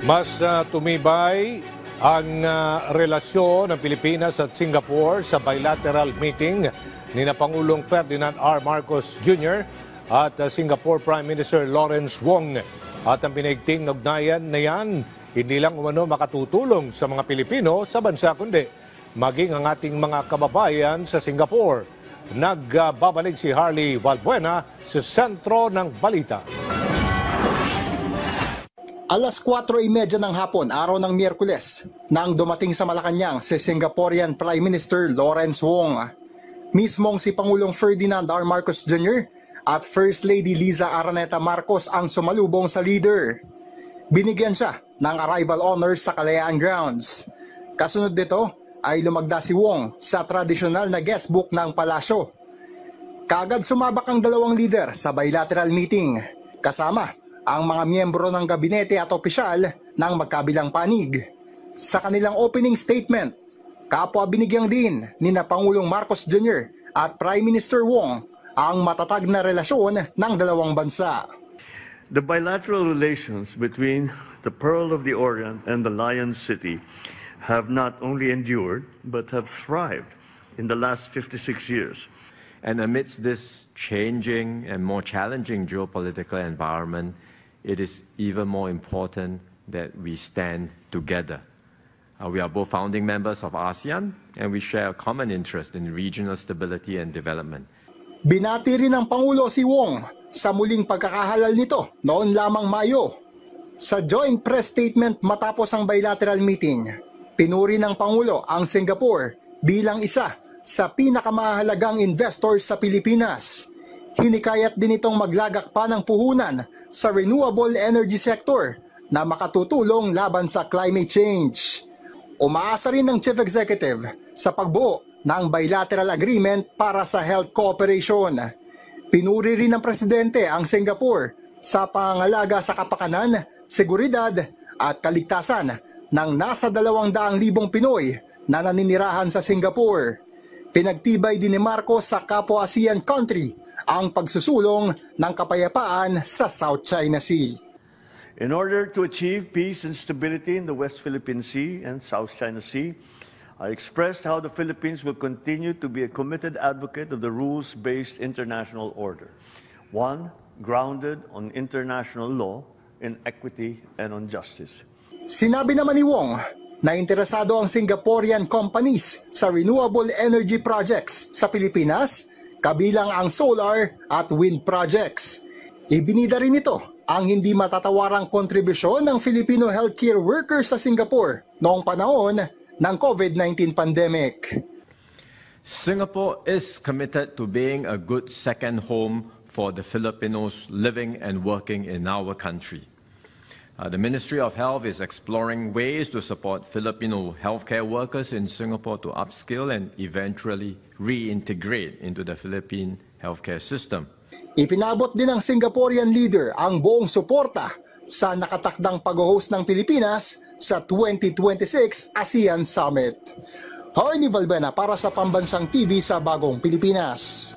Mas tumibay ang relasyon ng Pilipinas at Singapore sa bilateral meeting ni Pangulong Ferdinand R. Marcos Jr. at Singapore Prime Minister Lawrence Wong. At ang pinigting ugnayan na yan, hindi lang umano makatutulong sa mga Pilipino sa bansa kundi maging ang ating mga kababayan sa Singapore. Nagbabalik si Harley Valbuena sa sentro ng balita. Alas 4:30 ng hapon, araw ng Miyerkules, nang dumating sa Malacanang si Singaporean Prime Minister Lawrence Wong. Mismong si Pangulong Ferdinand R. Marcos Jr. at First Lady Liza Araneta Marcos ang sumalubong sa leader. Binigyan siya ng arrival honors sa Kalayaan Grounds. Kasunod nito ay lumagda si Wong sa tradisyonal na guestbook ng palasyo. Kaagad sumabak ang dalawang leader sa bilateral meeting, kasama ang mga miyembro ng gabinete at opisyal ng magkabilang panig. Sa kanilang opening statement, kapwa binigyang din ni Pangulong Marcos Jr. at Prime Minister Wong ang matatag na relasyon ng dalawang bansa. The bilateral relations between the Pearl of the Orient and the Lion City have not only endured but have thrived in the last 56 years. And amidst this changing and more challenging geopolitical environment, it is even more important that we stand together. We are both founding members of ASEAN and we share a common interest in regional stability and development. Binati rin ng Pangulo si Wong sa muling pagkakahalal nito noon lamang Mayo. Sa joint press statement matapos ang bilateral meeting, pinuri ng Pangulo ang Singapore bilang isa sa pinakamahalagang investor sa Pilipinas. Hinikayat din itong maglagak pa ng puhunan sa renewable energy sector na makatutulong laban sa climate change. Umaasa rin ng Chief Executive sa pagbuo ng bilateral agreement para sa health cooperation. Pinuri rin ng Presidente ang Singapore sa pangangalaga sa kapakanan, seguridad at kaligtasan ng nasa 200,000 Pinoy na naninirahan sa Singapore. Pinagtibay din ni Marcos sa kapwa ASEAN country ang pagsusulong ng kapayapaan sa South China Sea. In order to achieve peace and stability in the West Philippine Sea and South China Sea, I expressed how the Philippines will continue to be a committed advocate of the rules-based international order, one grounded on international law, in equity, and on justice. Sinabi naman ni Wong na interesado ang Singaporean companies sa renewable energy projects sa Pilipinas, kabilang ang solar at wind projects. Ibinida rin ito ang hindi matatawarang kontribusyon ng Filipino healthcare workers sa Singapore noong panahon ng COVID-19 pandemic. Singapore is committed to being a good second home for the Filipinos living and working in our country. The Ministry of Health is exploring ways to support Filipino healthcare workers in Singapore to upskill and eventually reintegrate into the Philippine healthcare system. Ipinabot din ng Singaporean leader ang buong suporta sa nakatakdang pag-host ng Pilipinas sa 2026 ASEAN Summit. Harley Valbuena para sa Pambansang TV sa Bagong Pilipinas.